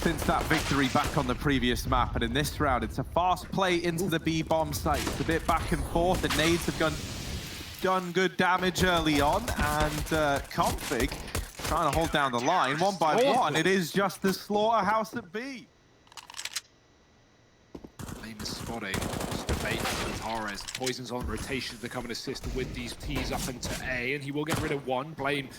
since that victory back on the previous map, and in this round, it's a fast play into the B bomb site. It's a bit back and forth. The nades have done good damage early on, and Config trying to hold down the line one by one. It is just the slaughterhouse at B. Blame is spotting. Just debate with Torres. Poison's on rotation to become an assistant with these T's up into A, and he will get rid of one. Blame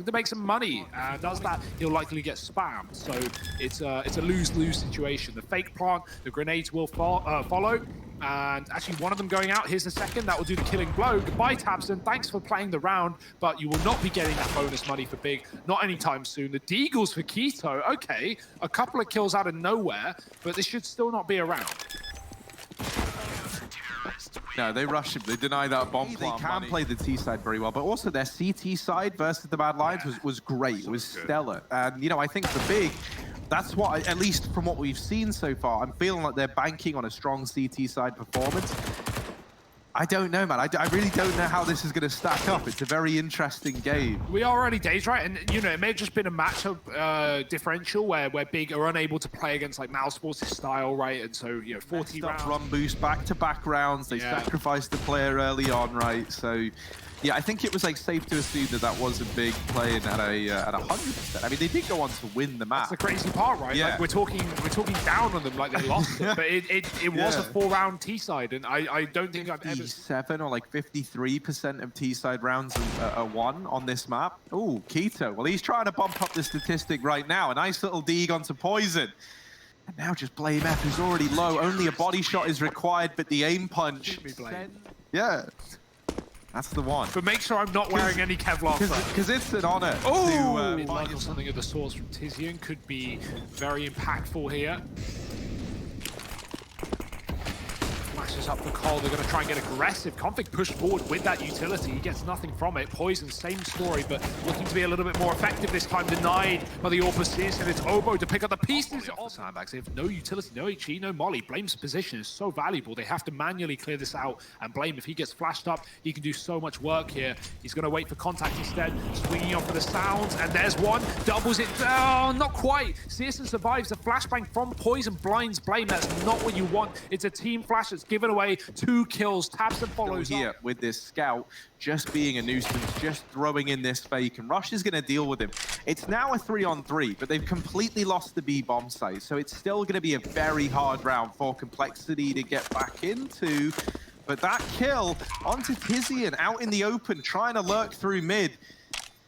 to make some money, and does that, he'll likely get spammed. So it's a lose-lose situation. The fake plant, the grenades will follow, and actually one of them going out. Here's the second, that will do the killing blow. Goodbye, tabseN, thanks for playing the round, but you will not be getting that bonus money for Big, not anytime soon. The Deagles for k1to, okay, a couple of kills out of nowhere, but this should still not be around. No, they rush him. They deny that bomb. They can play the T side very well, but also their CT side versus the Mad Lions was great. It was stellar. And, you know, I think for Big, that's what, at least from what we've seen so far, I'm feeling like they're banking on a strong CT side performance. I don't know, man. I really don't know how this is going to stack up. It's a very interesting game. We are early days, right? And, you know, it may have just been a matchup differential where Big are unable to play against, like, Mousesports' style, right? And so, you know, 40 rounds. Run boost back-to-back rounds. They sacrificed the player early on, right? So, yeah, I think it was, like, safe to assume that that was a Big play at 100%. I mean, they did go on to win the map. That's the crazy part, right? Yeah. Like, we're talking down on them like they lost it. But it was a 4-round T-side, and I don't think I've ever... 7 or like 53% of T-side rounds are won on this map. Ooh, k1to. Well, he's trying to bump up the statistic right now. A nice little dig onto Poison. And now just Blame F, who's already low. Only a body shot is required, but the aim punch... Yeah. That's the one. But make sure I'm not wearing any Kevlar. Because it's an honor to something of the source from Tizian could be very impactful here. Flashes up for Cole. They're going to try and get aggressive. Config pushed forward with that utility. He gets nothing from it. Poison, same story, but looking to be a little bit more effective this time. Denied by the Orpheus, and it's Obo to pick up the pieces of the sandbags. They have no utility, no HE, no Molly. Blame's position is so valuable. They have to manually clear this out, and Blame, if he gets flashed up, he can do so much work here. He's going to wait for contact instead, swinging off for the sounds, and there's one. Doubles it. Oh, not quite. cSGO survives. The flashbang from Poison blinds Blame. That's not what you want. It's a team flash that's given away 2 kills. tabseN follows here up with this scout just being a nuisance, just throwing in this fake, and Rush is going to deal with him. It's now a 3-on-3, but they've completely lost the B bomb site, so it's still going to be a very hard round for Complexity to get back into. But that kill onto Tizian out in the open, trying to lurk through mid.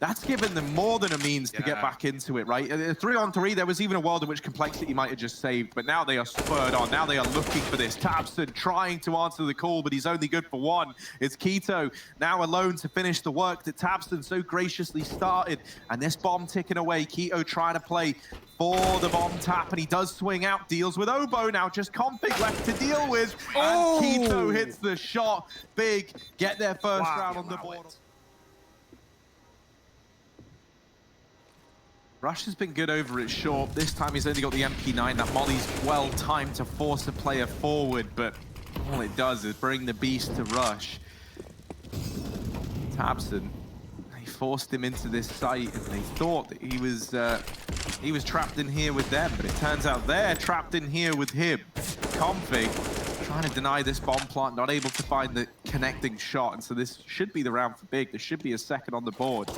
That's given them more than a means to get back into it, right? 3-on-3, there was even a world in which Complexity might have just saved, but now they are spurred on. Now they are looking for this. tabseN trying to answer the call, but he's only good for one. It's k1to now alone to finish the work that tabseN so graciously started. And this bomb ticking away. k1to trying to play for the bomb tap, and he does swing out, deals with Obo. Now just Config left to deal with. And k1to hits the shot. Big, get their first round on the board. Rush has been good over at short. This time he's only got the MP9. That Molly's well timed to force a player forward, but all it does is bring the beast to Rush. tabseN, he forced him into this site, and they thought that he was trapped in here with them, but it turns out they're trapped in here with him. Config trying to deny this bomb plant, not able to find the connecting shot, and so this should be the round for Big. There should be a second on the board.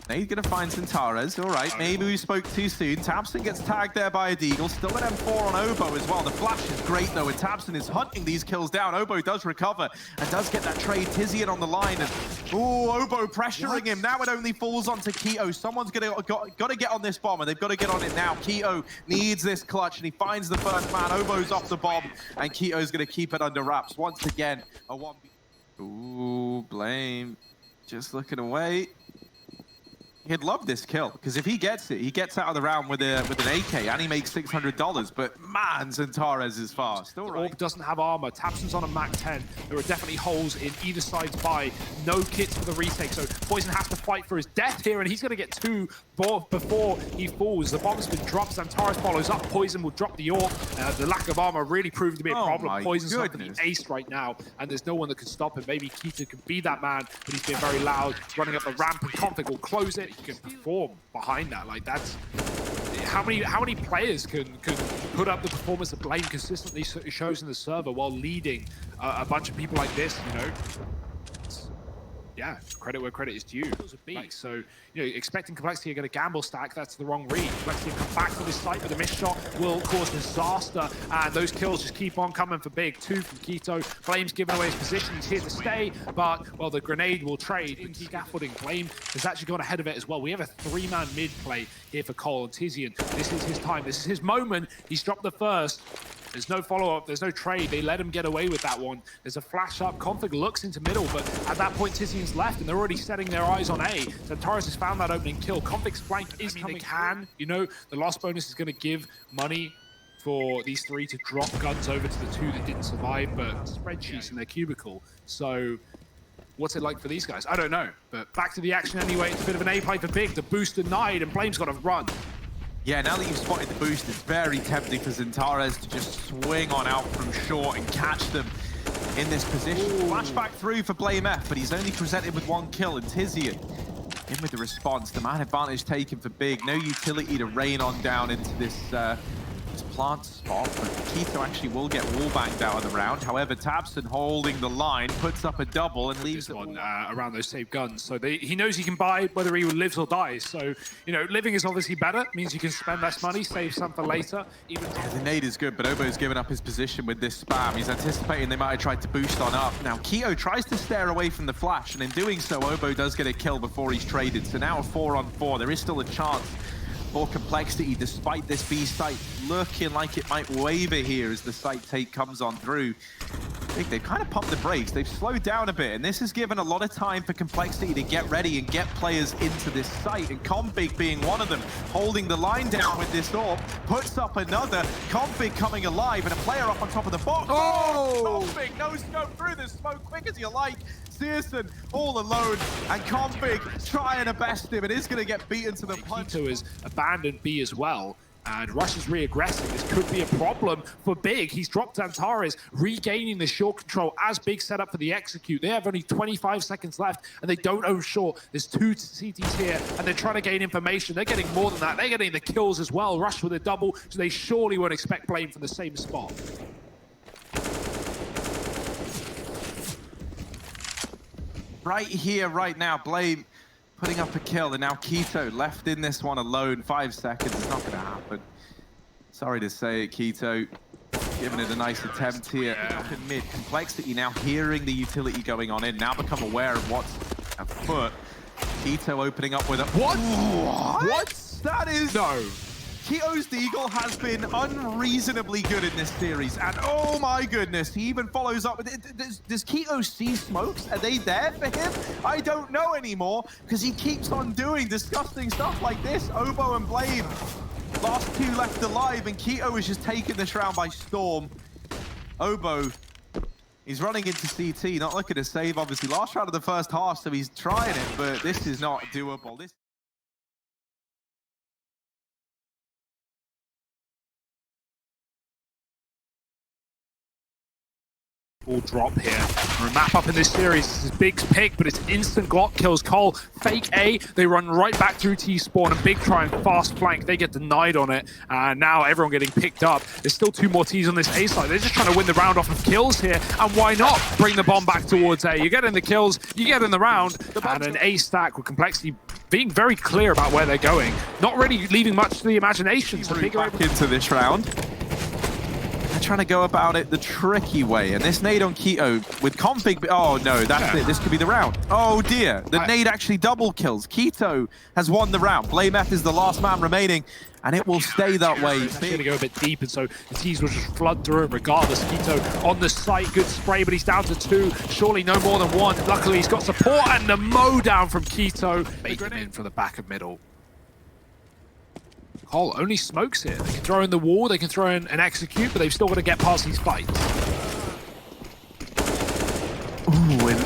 Now he's going to find Centaurez. All right, maybe we spoke too soon. tabseN gets tagged there by a Deagle. Still an M4 on Obo as well. The flash is great, though, and tabseN is hunting these kills down. Obo does recover and does get that trade. Tizian on the line. And, ooh, Obo pressuring him. Now it only falls onto k1to. Someone's got to get on this bomb, and they've got to get on it now. k1to needs this clutch, and he finds the first man. Obo's off the bomb, and k1to's going to keep it under wraps. Once again, a 1v. Ooh, Blame. Just looking away. He'd love this kill, because if he gets it, he gets out of the round with an AK, and he makes $600. But man, Centaurez is fast. All right. Orb doesn't have armor. tabseN's on a Mac 10. There are definitely holes in either side's buy. No kits for the retake, so Poison has to fight for his death here, and he's going to get 2 before he falls. The bomb's been dropped. Centaurez follows up. Poison will drop the orb. The lack of armor really proved to be a problem. Poison's not going to be aced right now, and there's no one that can stop him. Maybe k1to can be that man, but he's being very loud, running up the ramp, and Config will close it. He can perform behind that. Like, that's how many players can put up the performance that Blame consistently shows in the server while leading a bunch of people like this, you know? Yeah, credit where credit is due. So, you know, expecting Complexity to get a gamble stack, that's the wrong read. Complexity will come back to this site, but the missed shot will cause disaster, and those kills just keep on coming for Big. 2 from Keto. Blame's giving away his position, he's here to stay, but, well, the grenade will trade into scaffolding. Blame has actually gone ahead of it as well. We have a 3-man mid play here for Cole and Tizian. This is his time, this is his moment. He's dropped the first. There's no follow-up, there's no trade. They let him get away with that one. There's a flash up. Config looks into middle, but at that point, Tizian's left, and they're already setting their eyes on A. Zantares has found that opening kill. Config's flank is coming. They can, you know, the loss bonus is going to give money for these 3 to drop guns over to the 2 that didn't survive, but spreadsheets in their cubicle. So what's it like for these guys? I don't know, but back to the action anyway. It's a bit of an A play for Big. The boost denied, and Blame's got to run. Yeah, now that you've spotted the boost, it's very tempting for Zantares to just swing on out from short and catch them in this position. Flashback through for Blame F, but he's only presented with 1 kill, and Tizian in with the response. The man advantage taken for Big. No utility to rain on down into this plant spot, but Keto actually will get wallbanged out of the round. However, Tabson holding the line, puts up a double and leaves this one around those saved guns. So he knows he can buy whether he lives or dies. So, you know, living is obviously better. Means you can spend less money, save some for later. Even the nade is good, but Obo's given up his position with this spam. He's anticipating they might have tried to boost on up. Now, Keto tries to stare away from the flash, and in doing so, Obo does get a kill before he's traded. So now a 4-on-4. There is still a chance for Complexity, despite this B site looking like it might waver here as the site take comes on through. I think they've kind of pumped the brakes. They've slowed down a bit, and this has given a lot of time for Complexity to get ready and get players into this site, and Config being one of them, holding the line down with this orb, puts up another. Config coming alive, and a player up on top of the box. Oh! Config no scope through the smoke quick as you like. Searson all alone, and Config trying to best him. It is going to get beaten to the punch. Keto has abandoned B as well, and Rush is re-aggressing. This could be a problem for Big. He's dropped Zantares, regaining the short control as Big set up for the execute. They have only 25 seconds left, and they don't own short. There's 2 CTs here, and they're trying to gain information. They're getting more than that. They're getting the kills as well. Rush with a double, so they surely won't expect Blame from the same spot. Right here, right now, Blame putting up a kill, and now Keto left in this one alone. 5 seconds, it's not going to happen. Sorry to say it, Keto. Giving it a nice attempt here. Up in mid, Complexity now hearing the utility going on in, now become aware of what's afoot. Keto opening up with a... What? What? That is... No. Keto's Deagle has been unreasonably good in this series, and oh my goodness, he even follows up with it. Does Keto see smokes? Are they there for him? I don't know anymore, because he keeps on doing disgusting stuff like this. Obo and Blame, last 2 left alive, and Keto is just taking this round by storm. Obo, he's running into CT, not looking to save, obviously. Last round of the first half, so he's trying it, but this is not doable. All drop here. We're a map up in this series. This is Big's pick, but it's instant Glock kills Cole. Fake A, they run right back through T-spawn, and Big try and fast flank. They get denied on it, and now everyone getting picked up. There's still 2 more Ts on this A side. They're just trying to win the round off of kills here, and why not bring the bomb back towards A? You get in the kills, you get in the round, and an A stack with Complexity being very clear about where they're going. Not really leaving much to the imagination. So Big back into this round. Trying to go about it the tricky way, and this nade on Keto with Config. Oh no, that's it. This could be the round. Oh dear, the nade actually double kills. Keto has won the round. Blame F is the last man remaining, and it will stay that way. It's going to go a bit deep, and so the T's will just flood through it regardless. Keto on the site, good spray, but he's down to 2. Surely no more than 1. Luckily, he's got support, and the mow down from Keto. Making in from the back of middle. Cole only smokes here. They can throw in the wall, they can throw in an execute, but they've still got to get past these fights. Ooh, and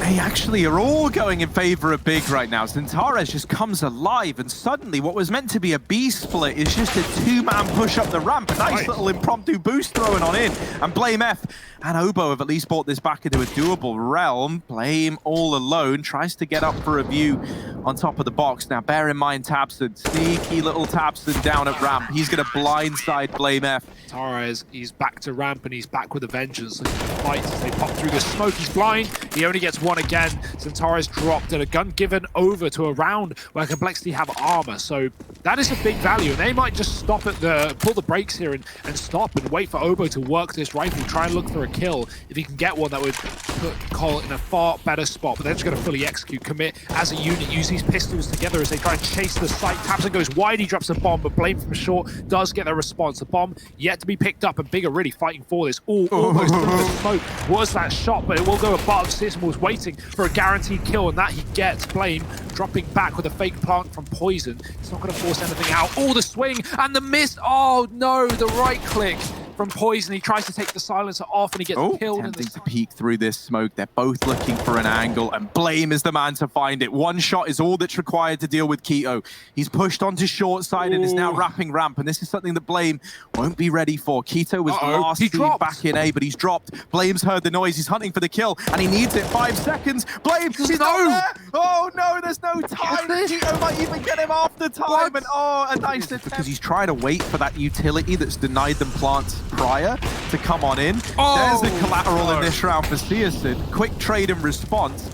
They actually are all going in favor of Big right now. Xantares just comes alive, and suddenly what was meant to be a B split is just a two-man push up the ramp. A nice little impromptu boost throwing on in. And Blame F and Obo have at least brought this back into a doable realm. Blame all alone, tries to get up for a view on top of the box. Now bear in mind tabseN, sneaky little tabseN down at ramp. He's going to blindside Blame F. Xantares, he's back to ramp and he's back with a vengeance. Looking to fight as they pop through the smoke. He's blind. He only gets one again. Xantares dropped and a gun given over to a round where Complexity have armor. So that is a big value. And they might just stop at pull the brakes here and stop and wait for Obo to work this rifle, try and look for a kill. If he can get one, that would put Cole in a far better spot. But they're just going to fully execute, commit as a unit, use these pistols together as they try and chase the site. tabseN goes wide, he drops a bomb, but Blame from short does get the response. The bomb yet to be picked up, and Big are really fighting for this. Almost through the smoke was that shot, but it will go above. ssm was waiting for a guaranteed kill, and that he gets. Blame dropping back with a fake plant from Poison. It's not going to force anything out. The swing and the miss. Oh no, the right click from Poison. He tries to take the silencer off and he gets killed. Attempting to peek through this smoke. They're both looking for an angle, and Blame is the man to find it. One shot is all that's required to deal with Keto. He's pushed onto short side and is now wrapping ramp, and this is something that Blame won't be ready for. Keto was last seen back in A, but he's dropped. Blame's heard the noise. He's hunting for the kill, and he needs it. 5 seconds. Blame, he's not there. Oh no, there's no time. Keto might even get him after time, and a nice attempt. Because he's trying to wait for that utility that's denied them plants prior to come on in. There's the collateral in this round for ssm. Quick trade and response.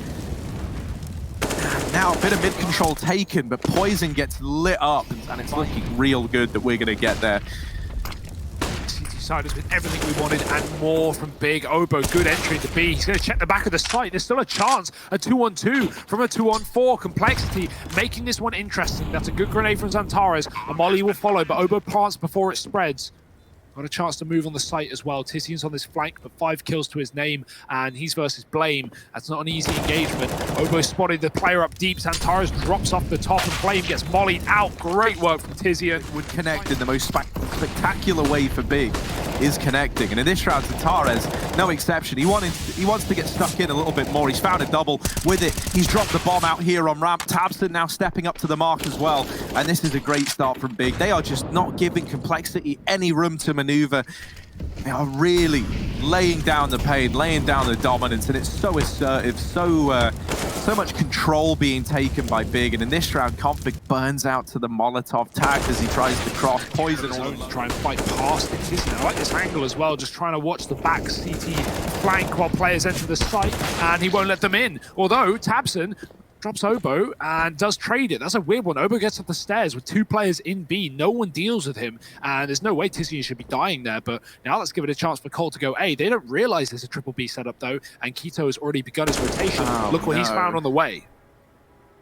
Now a bit of mid-control taken, but Poison gets lit up, and it's looking real good that we're going to get there. Siders with everything we wanted and more from Big. Obo, good entry into B. He's going to check the back of the site. There's still a chance. A 2-on-2 from a 2-on-4. Complexity making this one interesting. That's a good grenade from Xantares. A molly will follow, but Obo plants before it spreads. Got a chance to move on the site as well. Tizian's on this flank, but 5 kills to his name, and he's versus Blame. That's not an easy engagement. Obo spotted the player up deep. Xantares drops off the top, and Blame gets mollied out. Great work from Tizian. Would connect in the most spectacular way for Big is connecting, and in this round, Xantares, no exception. He wants to get stuck in a little bit more. He's found a double with it. He's dropped the bomb out here on ramp. tabseN now stepping up to the mark as well, and this is a great start from Big. They are just not giving Complexity any room to maneuver. They are really laying down the pain, laying down the dominance, and it's so assertive, so much control being taken by Big. And in this round, Config burns out to the Molotov tag as he tries to cross. Poison all try and fight past it. Tizian, I like this angle as well, just trying to watch the back CT flank while players enter the site, and he won't let them in. Although tabseN drops Obo and does trade it. That's a weird one. Obo gets up the stairs with 2 players in B. No one deals with him, and there's no way Tizian should be dying there. But now let's give it a chance for Cole to go A. They don't realize there's a triple B setup though, and Keto has already begun his rotation. Look what he's found on the way.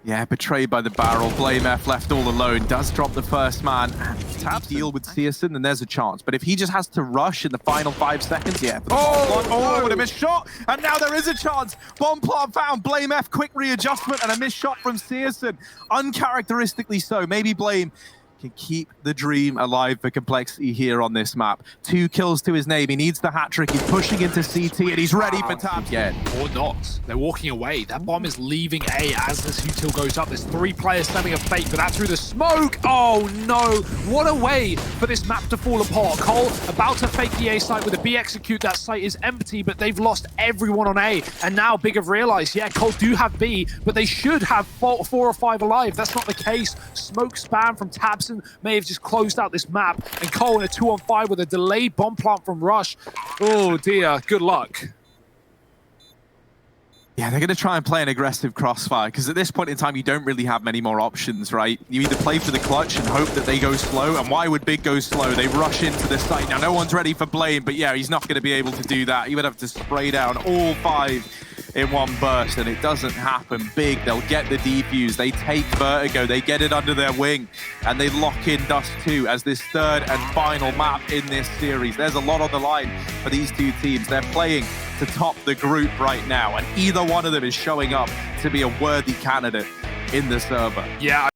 Yeah, betrayed by the barrel. Blame F left all alone. Does drop the first man. And tabseN deal with ssm, then there's a chance. But if he just has to rush in the final 5 seconds, yeah. What a missed shot. And now there is a chance. Bomb plant found. Blame F, quick readjustment, and a missed shot from ssm. Uncharacteristically so. Maybe Blame can keep the dream alive for Complexity here on this map. 2 kills to his name. He needs the hat trick. He's pushing into CT, and he's ready for tabs again. Or not. They're walking away. That bomb is leaving A as this util goes up. There's 3 players standing a fake, but that's through the smoke. Oh no! What a way for this map to fall apart. Cole about to fake the A site with a B execute. That site is empty, but they've lost everyone on A. And now Big have realized, yeah, Cole do have B, but they should have 4 or 5 alive. That's not the case. Smoke spam from tabseN may have just closed out this map, and Cole in a 2-on-5 with a delayed bomb plant from Rush. Oh dear, good luck. Yeah, they're going to try and play an aggressive crossfire, because at this point in time, you don't really have many more options, right? You either play for the clutch and hope that they go slow, and why would Big go slow? They rush into the site. Now, no one's ready for Blame, but yeah, he's not going to be able to do that. He would have to spray down all 5 in one burst, and it doesn't happen. Big, they'll get the defuse. They take Vertigo. They get it under their wing, and they lock in Dust 2 as this 3rd and final map in this series. There's a lot on the line for these 2 teams. They're playing to top the group right now, and either one of them is showing up to be a worthy candidate in the server. Yeah.